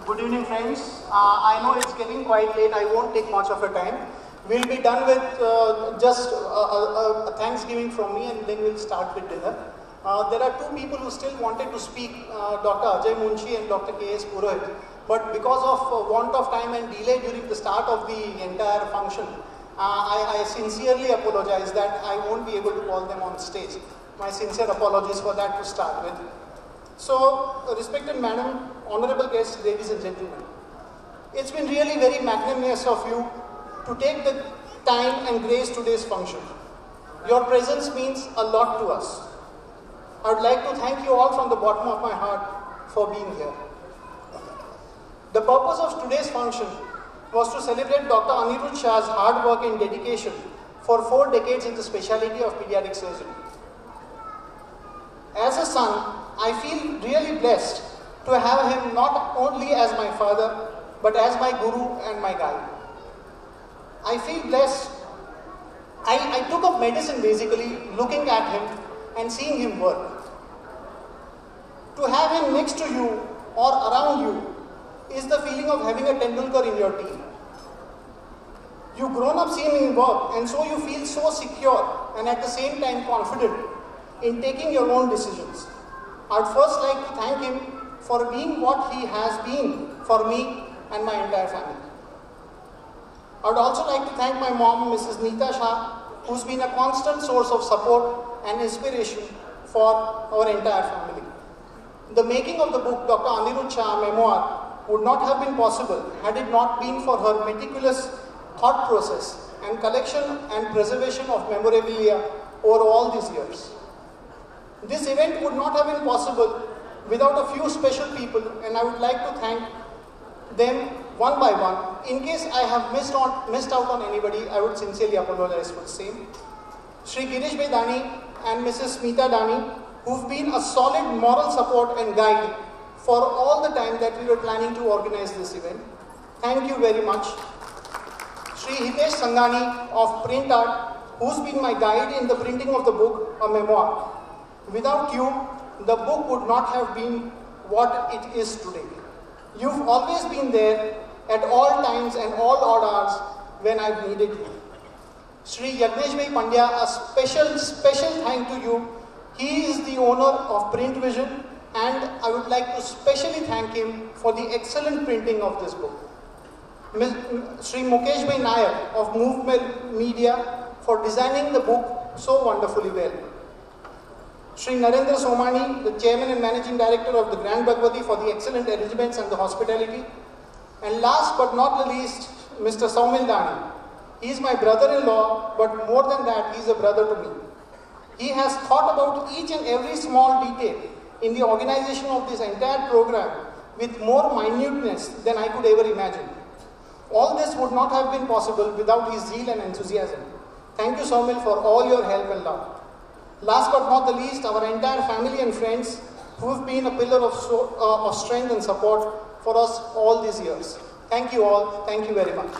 Good evening, friends. I know it's getting quite late. I won't take much of your time. We'll be done with just a Thanksgiving from me, and then we'll start with dinner. There are two people who still wanted to speak, Dr. Ajay Munshi and Dr. K.S. Purohit. But because of want of time and delay during the start of the entire function, I sincerely apologize that I won't be able to call them on stage. My sincere apologies for that to start with. So, respected Madam, honorable guests, ladies and gentlemen, it's been really very magnanimous of you to take the time and grace today's function. Your presence means a lot to us. I would like to thank you all from the bottom of my heart for being here. The purpose of today's function was to celebrate Dr. Anirudh Shah's hard work and dedication for 4 decades in the specialty of pediatric surgery. As a son, I feel really blessed to have him not only as my father, but as my guru and my guide. I feel blessed. I took up medicine basically looking at him and seeing him work. To have him next to you or around you is the feeling of having a Tendulkar in your team. You've grown up seeing him work, and so you feel so secure and at the same time confident in taking your own decisions. I'd first like to thank him for being what he has been for me and my entire family. I'd also like to thank my mom, Mrs. Neeta Shah, who's been a constant source of support and inspiration for our entire family. The making of the book, Dr. Anirudh Shah Memoir, would not have been possible had it not been for her meticulous thought process and collection and preservation of memorabilia over all these years. This event would not have been possible without a few special people, and I would like to thank them one by one. In case I have missed out on anybody, I would sincerely apologize for the same. Shri Girish Bhai Dani and Mrs. Smita Dani, who've been a solid moral support and guide for all the time that we were planning to organize this event. Thank you very much. Shri Hitesh Sangani of Print Art, who's been my guide in the printing of the book, a memoir. Without you, the book would not have been what it is today. You've always been there at all times and all odd hours when I've needed you. Shri Yagnesh Bhai Pandya, a special thank to you. He is the owner of Print Vision, and I would like to specially thank him for the excellent printing of this book. Shri Mukesh Bhai Nayak of Movement Media for designing the book so wonderfully well. Shri Narendra Somani, the Chairman and Managing Director of the Grand Bhagwati, for the excellent arrangements and the hospitality. And last but not the least, Mr. Saumil Dani. He is my brother-in-law, but more than that, he is a brother to me. He has thought about each and every small detail in the organization of this entire program with more minuteness than I could ever imagine. All this would not have been possible without his zeal and enthusiasm. Thank you, Saumil, for all your help and love. Last but not the least, our entire family and friends who have been a pillar of strength and support for us all these years. Thank you all. Thank you very much.